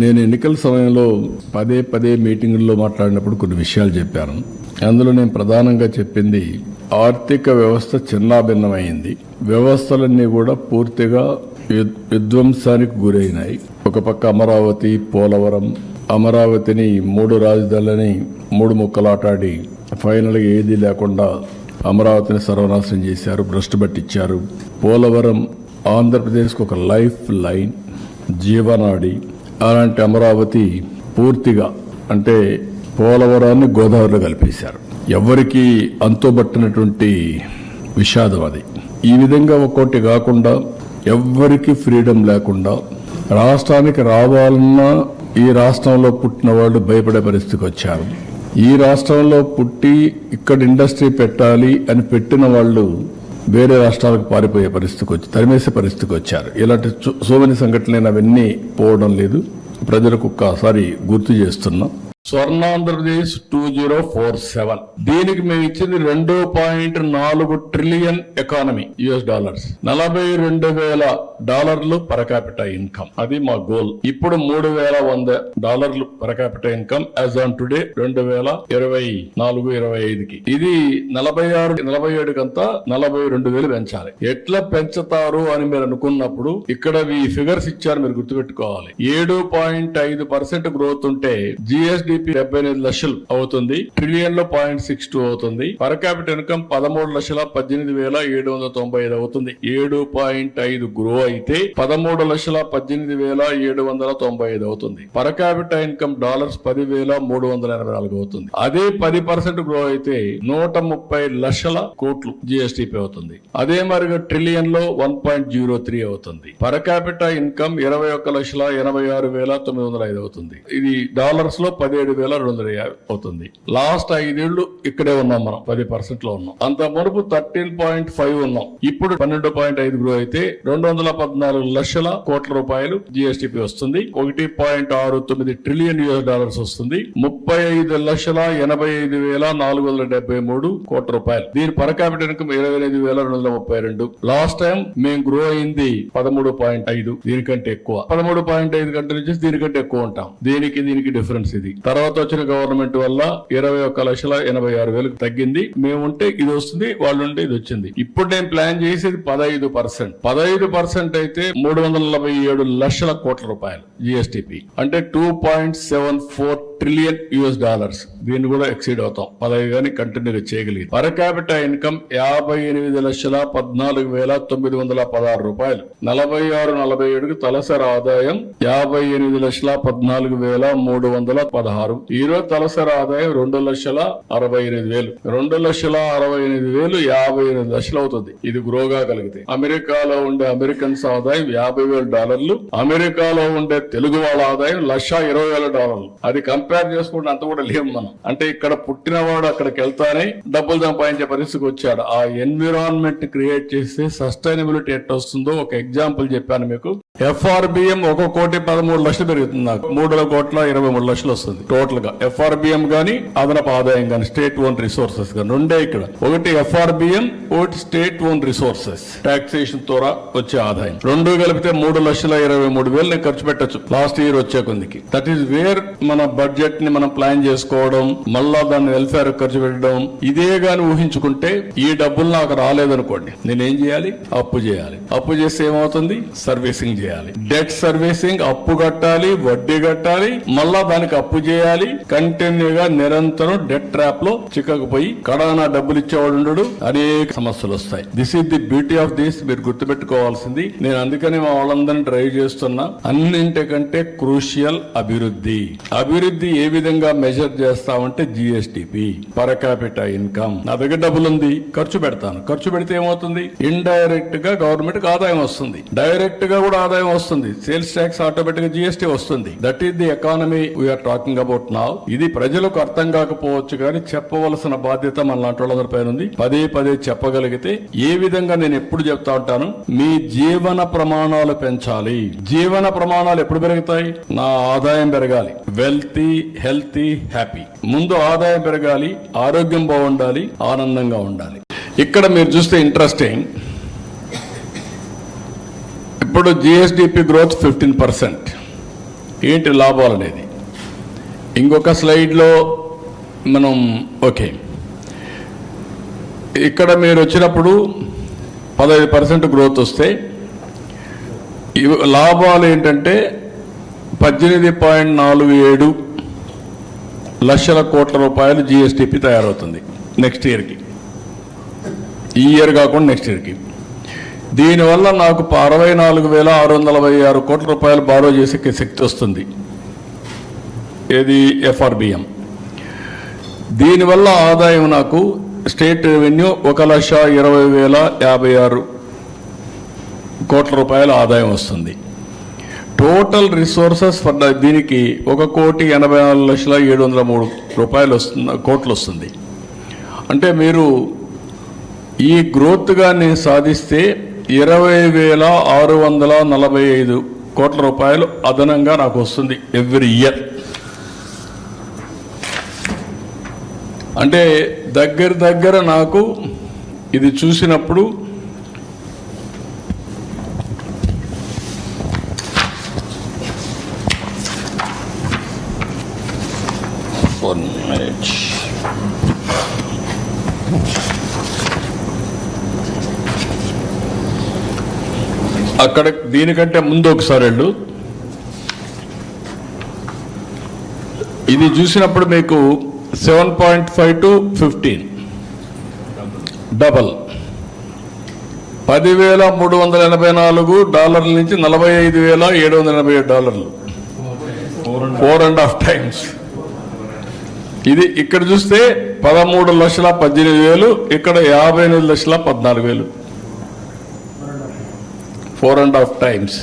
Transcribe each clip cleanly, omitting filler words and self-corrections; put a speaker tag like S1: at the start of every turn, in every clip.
S1: నేను ఎన్నికల సమయంలో పదే మీటింగుల్లో మాట్లాడినప్పుడు కొన్ని విషయాలు చెప్పాను. అందులో నేను ప్రధానంగా చెప్పింది ఆర్థిక వ్యవస్థ చిన్నాభిన్నమైంది. వ్యవస్థలన్నీ కూడా పూర్తిగా విధ్వంసానికి గురైనాయి. ఒక పక్క అమరావతి, పోలవరం, అమరావతిని 3 రాజధానులని 3 ముక్కలాటాడి ఫైనల్గా ఏదీ లేకుండా అమరావతిని సర్వనాశనం చేశారు, భ్రష్టు పట్టించారు. పోలవరం ఆంధ్రప్రదేశ్కు ఒక లైఫ్ లైన్, జీవనాడి. అలాంటి అమరావతి పూర్తిగా అంటే పోలవరాన్ని గోదావరిలో కలిపేశారు. ఎవరికి అంతుబట్టినటువంటి విషాదం అది. ఈ విధంగా ఒక్కోటి కాకుండా ఎవ్వరికి ఫ్రీడమ్ లేకుండా రాష్ట్రానికి రావాలన్నా ఈ రాష్ట్రంలో పుట్టిన వాళ్ళు భయపడే పరిస్థితికి వచ్చారు. ఈ రాష్ట్రంలో పుట్టి ఇక్కడ ఇండస్ట్రీ పెట్టాలి అని పెట్టిన వాళ్ళు వేరే రాష్ట్రాలకు పారిపోయే పరిస్థితికి వచ్చి తరిమేసే పరిస్థితికి వచ్చారు. ఇలాంటి సోమని సంఘటనలు అవన్నీ పోవడం లేదు. ప్రజలకు ఒక్కసారి గుర్తు చేస్తున్నాం. స్వర్ణాంధ్రప్రదేశ్ 2047 దీనికి మేము ఇచ్చింది $2.4 trillion economy US, $42,000 per capita income. అది మా గోల్. ఇప్పుడు $3,100 per capita income as on today 2024-25కి. ఇది 46-47 కంతా 42,000 పెంచాలి. ఎట్లా పెంచుతారు అని మీరు అనుకున్నప్పుడు ఇక్కడ ఈ ఫిగర్స్ ఇచ్చారు, మీరు గుర్తుపెట్టుకోవాలి. 7.5% గ్రోత్ ఉంటే GSD 78 లక్షలు అవుతుంది. ట్రిలియన్ లో 0.62 అవుతుంది. పర్ క్యాపిటల్ ఇన్కమ్ 13,18,795 అవుతుంది. 7.5 గ్రో అయితే 13,18,795 అవుతుంది. పర్ క్యాపిటల్ ఇన్కమ్ $10,384 అవుతుంది. అదే 10% గ్రో అయితే 130 లక్షల కోట్లు GSTP అవుతుంది. అదే మరిగా ట్రిలియన్ లో 1.03 అవుతుంది. పర్ క్యాపిటల్ ఇన్కమ్ 21,86,905 అవుతుంది. ఇది డాలర్స్ లో 17,250 అవుతుంది. లాస్ట్ 5 ఏళ్లు ఇక్కడే ఉన్నాం, మనం 10% లో ఉన్నాం. అంత మునుపు 13.5 ఉన్నాం. ఇప్పుడు 12.5 గ్రో అయితే 214 లక్షల కోట్ల రూపాయలు GSTP వస్తుంది. 1.69 ట్రిలియన్ US వస్తుంది. 35,85,473 కోట్ల రూపాయలు. దీని per capital income 25,232. Last time మేము గ్రో అయింది 13.5, దీనికంటే ఎక్కువ. 13.5 కంటే నుంచి దీనికంటే ఎక్కువ ఉంటాం. దీనికి డిఫరెన్స్ ఇది. తర్వాత వచ్చిన గవర్నమెంట్ వల్ల 21,86,000 తగ్గింది. మేముంటే ఇది వస్తుంది, వాళ్ళు ఉంటే ఇది వచ్చింది. ఇప్పుడు నేను ప్లాన్ చేసేది 15%. 15% అయితే 347 లక్షల కోట్ల రూపాయలు GSTP, అంటే 2.74 ట్రిలియన్ US. దీన్ని కూడా ఎక్సీడ్ అవుతాం 15 గానీ కంటిన్యూగా చేయగలిగింది. పర్ క్యాపిటా ఇన్కమ్ 58,14,916 రూపాయలు. 46-47కి తలసరి ఆదాయం 58,14,316. ఈరోజు తలసరి ఆదాయం 2,68,000. 2,68,000 58 లక్షలు అవుతుంది. ఇది గ్రోగా కలిగితే. అమెరికాలో ఉండే అమెరికన్స్ ఆదాయం $50,000. అమెరికాలో ఉండే తెలుగు వాళ్ళ ఆదాయం $120,000. అది కంపేర్ చేసుకుంటే అంత కూడా లేము మనం. అంటే ఇక్కడ పుట్టినవాడు అక్కడికి వెళ్తానే డబ్బులు సంపాదించే పరిస్థితికి వచ్చాడు. ఆ ఎన్విరాన్మెంట్ క్రియేట్ చేస్తే సస్టైనబిలిటీ ఎట్లా వస్తుందో ఒక ఎగ్జాంపుల్ చెప్పాను మీకు. FRBM 1,13,00,000 పెరుగుతుంది. నాకు 3,23,00,000 వస్తుంది టోటల్ గా. FRBM గానీ అదనపు ఆదాయం గానీ స్టేట్ ఓన్ రిసోర్సెస్ గానీ రెండే ఇక్కడ. ఒకటి FRBM, ఒకటి స్టేట్ ఓన్ రిసోర్సెస్ టాక్సేషన్ ద్వారా వచ్చే ఆదాయం. రెండు కలిపితే 3,23,000 ఖర్చు పెట్టచ్చు లాస్ట్ ఇయర్ వచ్చే కొందికి. దట్ ఈస్ వేర్ మన బడ్జెట్ ని మనం ప్లాన్ చేసుకోవడం, మళ్ళా దాన్ని వెల్ఫేర్ ఖర్చు పెట్టడం. ఇదే గాని ఊహించుకుంటే ఈ డబ్బులు నాకు రాలేదనుకోండి, నేనేం చేయాలి? అప్పు చేయాలి. అప్పు చేస్తే ఏమవుతుంది? సర్వీసింగ్ చేయాలి. డెట్ సర్వీసింగ్, అప్పు కట్టాలి, వడ్డీ కట్టాలి, మళ్ళా దానికి అప్పు చేయాలి. కంటిన్యూగా నిరంతరం డెట్ ట్రాప్ లో చిక్కకపోయి కడానా డబ్బులు ఇచ్చేవాడు ఉండడు. అనేక సమస్యలు వస్తాయి. This is the beauty of this. మీరు గుర్తుపెట్టుకోవాల్సింది. నేను అందుకని మా వాళ్ళందరినీ డ్రైవ్ చేస్తున్నా. అన్నింటికంటే క్రూషియల్ అభివృద్ధి. అభివృద్ధి ఏ విధంగా మెజర్ చేస్తామంటే GSTP, పర్ క్యాపిటా ఇన్కమ్. నా దగ్గర డబ్బులు ఉంది, ఖర్చు పెడతాను. ఖర్చు పెడితే ఏమవుతుంది? ఇండైరెక్ట్ గా గవర్నమెంట్ కి ఆదాయం వస్తుంది, డైరెక్ట్ గా కూడా ఆదాయం వస్తుంది. సేల్స్ ట్యాక్స్, ఆటోమేటిక్ గా GST వస్తుంది. That is the economy we're talking about now. ఇది ప్రజలకు అర్థం కాకపోవచ్చు కానీ చెప్పవలసిన బాధ్యత మన లాంటి వాళ్ళందరి పైన ఉంది. పదే చెప్పగలిగితే ఏ విధంగా నేను ఎప్పుడు చెప్తా ఉంటాను, మీ జీవన ప్రమాణాలు పెంచాలి. జీవన ప్రమాణాలు ఎప్పుడు పెరుగుతాయి? నా ఆదాయం పెరగాలి. Wealthy, healthy, happy. ముందు ఆదాయం పెరగాలి, ఆరోగ్యం బాగుండాలి, ఆనందంగా ఉండాలి. ఇక్కడ మీరు చూస్తే ఇంట్రెస్టింగ్, ఇప్పుడు GSDP గ్రోత్ 15%, ఏంటి లాభాలు అనేది ఇంకొక స్లైడ్లో మనం ఓకే. ఇక్కడ మీరు వచ్చినప్పుడు 15% గ్రోత్ వస్తే లాభాలు ఏంటంటే 18.47 లక్షల కోట్ల రూపాయలు జిఎస్టిపి తయారవుతుంది నెక్స్ట్ ఇయర్కి. ఈ ఇయర్ కాకుండా నెక్స్ట్ ఇయర్కి. దీనివల్ల నాకు 64,646 కోట్ల రూపాయలు బారో చేసే శక్తి వస్తుంది. ఏది ఎఫ్ఆర్బిఎం. దీనివల్ల ఆదాయం నాకు స్టేట్ రెవెన్యూ 1,20,056 కోట్ల రూపాయల ఆదాయం వస్తుంది. టోటల్ రిసోర్సెస్ ఫర్ దీనికి 1,84,703 కోట్లు వస్తుంది. అంటే మీరు ఈ గ్రోత్గా నేను సాధిస్తే 20,645 కోట్ల రూపాయలు అదనంగా నాకు వస్తుంది ఎవ్రీ ఇయర్. అంటే దగ్గర నాకు ఇది చూసినప్పుడు అక్కడ దీనికంటే ముందు ఒకసారి వెళ్ళు. ఇది చూసినప్పుడు మీకు 7.5 to 15 డబల్. $10,384 నుంచి $45,787, 4.5 times. ఇది ఇక్కడ చూస్తే 13,18,000, ఇక్కడ 58,14,000, 4.5 times.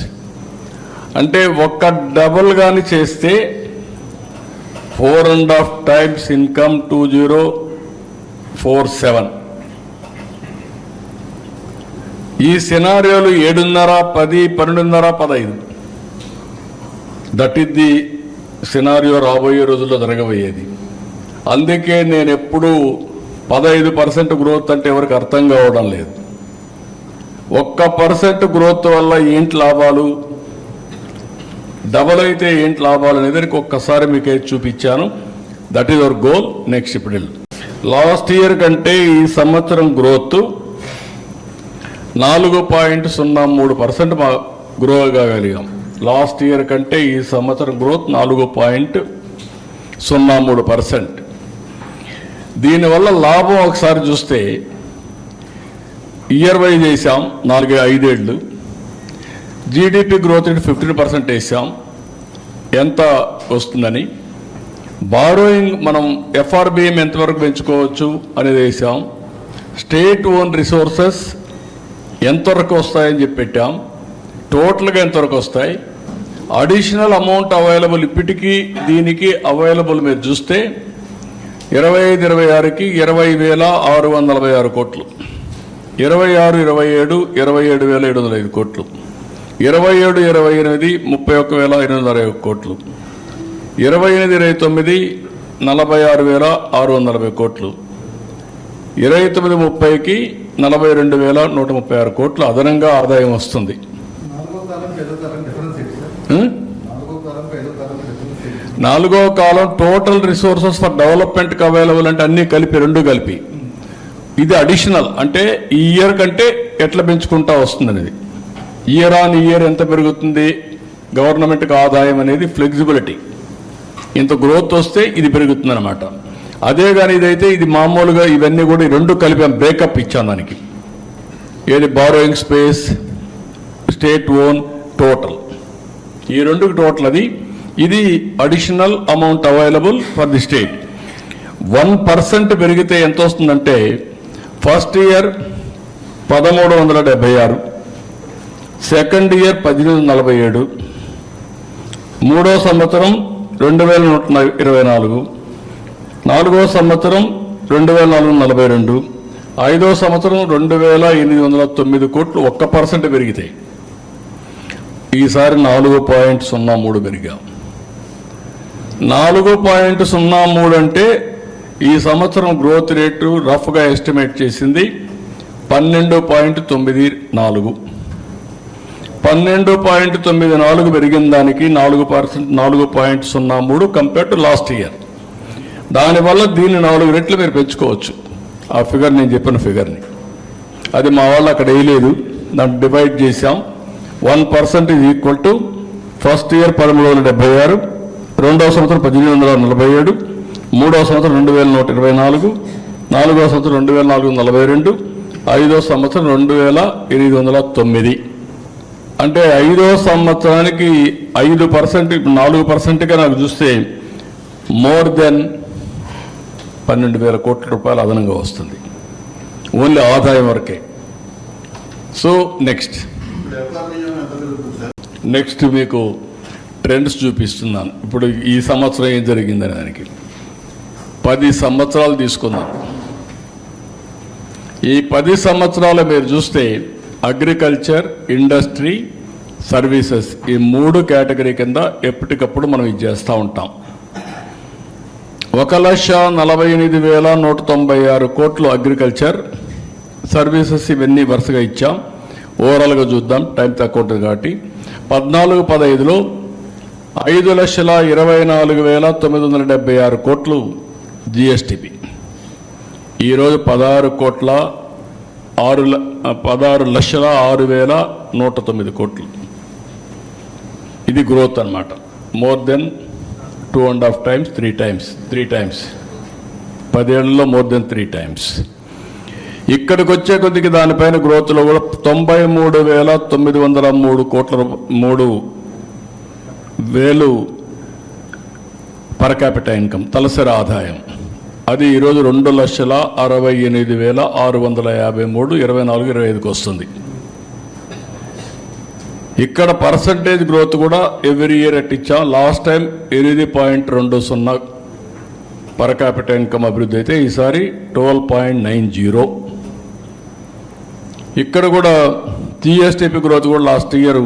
S1: అంటే ఒక్క డబుల్ గాని చేస్తే 4.5 times ఇన్కమ్ 2047. ఈ సినారియోలు 7.5, 10, 12.5, 15. దట్ ఈస్ ది సినారియో రాబోయే రోజుల్లో జరగబోయేది. అందుకే నేను ఎప్పుడు 15% గ్రోత్ అంటే ఎవరికి అర్థం కావడం లేదు. 1% గ్రోత్ వల్ల ఏంటి లాభాలు, డబల్ అయితే ఏంటి లాభాలు అనేది ఒక్కసారి మీకు చూపించాను. That is our goal. Next ఇప్పుడు లాస్ట్ ఇయర్ కంటే ఈ సంవత్సరం గ్రోత్ 4.03% గ్రో కాగలిగాం. లాస్ట్ ఇయర్ కంటే ఈ సంవత్సరం గ్రోత్ 4.03%. దీనివల్ల లాభం ఒకసారి చూస్తే ఇయర్ వైజ్ వేసాం 4-5 ఏళ్ళు. జీడిపి గ్రోత్ రేట్ 15% వేసాం. ఎంత వస్తుందని. బారోయింగ్ మనం ఎఫ్ఆర్బిఎం ఎంతవరకు పెంచుకోవచ్చు అనేది వేసాం. స్టేట్ ఓన్ రిసోర్సెస్ ఎంతవరకు వస్తాయని చెప్పి పెట్టాం. టోటల్గా ఎంతవరకు వస్తాయి. అడిషనల్ అమౌంట్ అవైలబుల్ ఇప్పటికీ దీనికి అవైలబుల్ మీరు చూస్తే 25-26కి 20,646 కోట్లు, 26-27 27,705 కోట్లు, 27-28 31,860 కోట్లు, 28-29 46,640 కోట్లు, 29-30కి 42,136 కోట్లు అదనంగా ఆదాయం వస్తుంది. నాలుగో కాలం టోటల్ రిసోర్సెస్ ఫర్ డెవలప్మెంట్కి అవైలబుల్ అంటే అన్ని కలిపి, రెండు కలిపి. ఇది అడిషనల్ అంటే ఈ ఇయర్ కంటే ఎట్లా పెంచుకుంటా వస్తుంది అనేది. ఇయర్ ఆన్ ఇయర్ ఎంత పెరుగుతుంది గవర్నమెంట్కి ఆదాయం అనేది ఫ్లెక్సిబిలిటీ. ఇంత గ్రోత్ వస్తే ఇది పెరుగుతుంది అనమాట. అదే కానీ ఇదైతే ఇది మామూలుగా ఇవన్నీ కూడా రెండు కలిపి బ్రేకప్ ఇచ్చాను దానికి. ఏది borrowing space, state own, total, ఈ రెండుకి టోటల్ అది. ఇది additional amount available for the state. 1% పెరిగితే ఎంత వస్తుందంటే ఫస్ట్ ఇయర్ 1,376, సెకండ్ ఇయర్ 1,847, మూడో సంవత్సరం 2,124, నాలుగో సంవత్సరం 2,442, ఐదో సంవత్సరం 2,809 కోట్లు 1% పెరిగితాయి. ఈసారి 4.03 పెరిగాం. 4.03 అంటే ఈ సంవత్సరం గ్రోత్ రేటు రఫ్గా ఎస్టిమేట్ చేసింది 12.94. 12.94 పెరిగిన దానికి 4.03 కంపేర్ టు లాస్ట్ ఇయర్. దానివల్ల దీన్ని 4 రెట్లు మీరు పెంచుకోవచ్చు. ఆ ఫిగర్ నేను చెప్పిన ఫిగర్ని అది మా వాళ్ళు అక్కడ వేయలేదు, దాన్ని డివైడ్ చేశాం. 1% is equal to first year 1376, రెండవ సంవత్సరం 1847, మూడవ సంవత్సరం 2124, నాలుగవ సంవత్సరం 2442, ఐదవ సంవత్సరం 2809. అంటే 5వ సంవత్సరానికి 5%, 4%గా నాకు చూస్తే మోర్ దెన్ 12,000 కోట్ల రూపాయలు అదనంగా వస్తుంది, ఓన్లీ ఆదాయం వరకే. సో నెక్స్ట్ మీకు ట్రెండ్స్ చూపిస్తున్నాను. ఇప్పుడు ఈ సంవత్సరం ఏం జరిగిందని దానికి 10 సంవత్సరాలు తీసుకుందాం. ఈ 10 సంవత్సరాలు మీరు చూస్తే అగ్రికల్చర్, ఇండస్ట్రీ, సర్వీసెస్ ఈ 3 కేటగిరీ కింద ఎప్పటికప్పుడు మనం ఇది చేస్తూ ఉంటాం. 1,48,196 కోట్లు అగ్రికల్చర్, సర్వీసెస్ ఇవన్నీ వరుసగా ఇచ్చాం. ఓవరాల్గా చూద్దాం, టైం తక్కువ ఉంటుంది కాబట్టి. 14-15లో 5,24,976 కోట్లు జిఎస్టిపి. ఈరోజు 16,06,109 కోట్లు. ఇది గ్రోత్ అన్నమాట. మోర్ దెన్ 2.5 times, 3 times 10 ఏళ్లలో మోర్ దెన్ 3 times. ఇక్కడికి వచ్చే కొద్దికి దానిపైన గ్రోత్లో కూడా 93,903 కోట్ల 3,000 పర్ క్యాపిటల్ ఇన్కమ్ తలసరి ఆదాయం. అది ఈరోజు 2,68,653 24-25కి వస్తుంది. ఇక్కడ పర్సంటేజ్ గ్రోత్ కూడా ఎవ్రీ ఇయర్ ఇచ్చాం. Last time 8.20 per capital income అభివృద్ధి అయితే ఈసారి 12.90. ఇక్కడ కూడా జిఎస్టిపి గ్రోత్ కూడా లాస్ట్ ఇయర్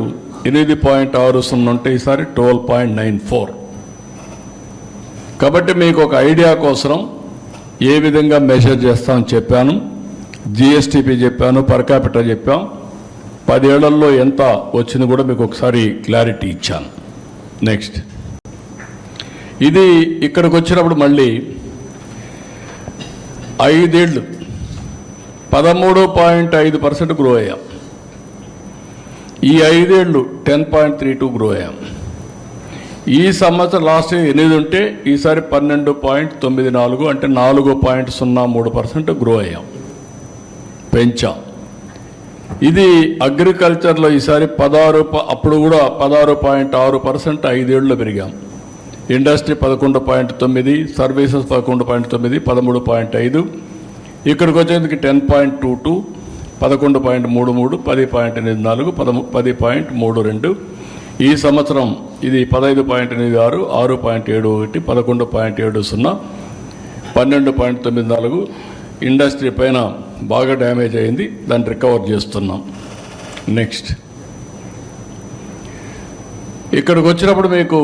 S1: 8.60 ఉంటే ఈసారి 12.94. కాబట్టి మీకు ఒక ఐడియా కోసం ఏ విధంగా మెజర్ చేస్తామని చెప్పాను. జిఎస్టిపి చెప్పాను, పర్ క్యాపిటల్ చెప్పాం. 10 ఏళ్లలో ఎంత వచ్చింది కూడా మీకు ఒకసారి క్లారిటీ ఇచ్చాను. నెక్స్ట్ ఇది ఇక్కడికి వచ్చినప్పుడు మళ్ళీ 5 ఏళ్ళు 13.5% గ్రో అయ్యాం. ఈ 5 ఏళ్ళు 10.32 గ్రో అయ్యాం. ఈ సంవత్సరం లాస్ట్ 8 ఉంటే ఈసారి 12.94 అంటే 4.03% గ్రో అయ్యాం, పెంచాం. ఇది అగ్రికల్చర్లో ఈసారి 16, అప్పుడు కూడా 16.6% 5 ఏళ్ళలో పెరిగాం. Industry 11.9, services 11.9, 13.5. ఇక్కడికి వచ్చేందుకు 10.22, 11.33, 10.84, 10.32. ఈ సంవత్సరం ఇది 15.86, 6.71, 11.70, 12.94. ఇండస్ట్రీ పైన బాగా డ్యామేజ్ అయింది, దాన్ని రికవర్ చేస్తున్నాం. నెక్స్ట్ ఇక్కడికి వచ్చినప్పుడు మీకు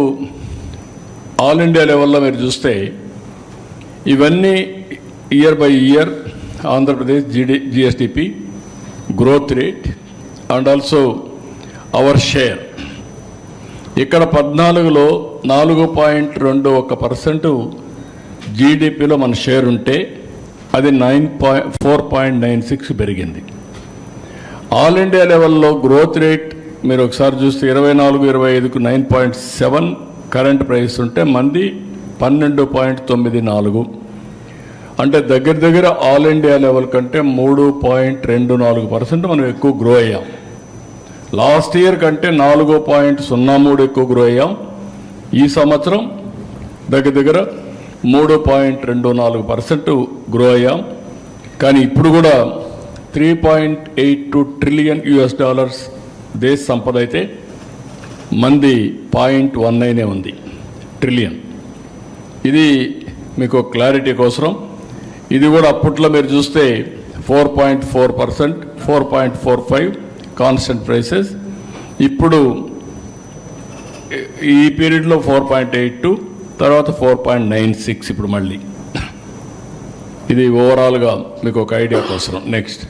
S1: ఆల్ ఇండియా లెవెల్లో మీరు చూస్తే ఇవన్నీ year by year Andhra Pradesh GSTP growth rate and also our share. ఇక్కడ 14లో 4.21% జీడిపిలో మన షేర్ ఉంటే అది 4.96 పెరిగింది. ఆల్ ఇండియా లెవెల్లో గ్రోత్ రేట్ మీరు ఒకసారి చూస్తే 24-25కు 9.7 కరెంట్ ప్రైస్ ఉంటే మంది 12.94. అంటే దగ్గర ఆల్ ఇండియా లెవెల్ కంటే 3.24% మనం ఎక్కువ గ్రో అయ్యాం. లాస్ట్ ఇయర్ కంటే 4.03 ఎక్కువ గ్రో అయ్యాం. ఈ సంవత్సరం దగ్గర 3.24% గ్రో అయ్యాం. కానీ ఇప్పుడు కూడా $3.82 ట్రిలియన్ దేశ సంపద అయితే మంది 0.19 ఉంది ట్రిలియన్. ఇది మీకు క్లారిటీ కోసం. ఇది కూడా అప్పట్లో మీరు చూస్తే 4.4%, 4.45 కాన్స్టెంట్ ప్రైసెస్. ఇప్పుడు ఈ పీరియడ్లో 4.82, తర్వాత 4.96 ఇప్పుడు మళ్ళీ. ఇది ఓవరాల్గా మీకు ఒక ఐడియా కోసం. నెక్స్ట్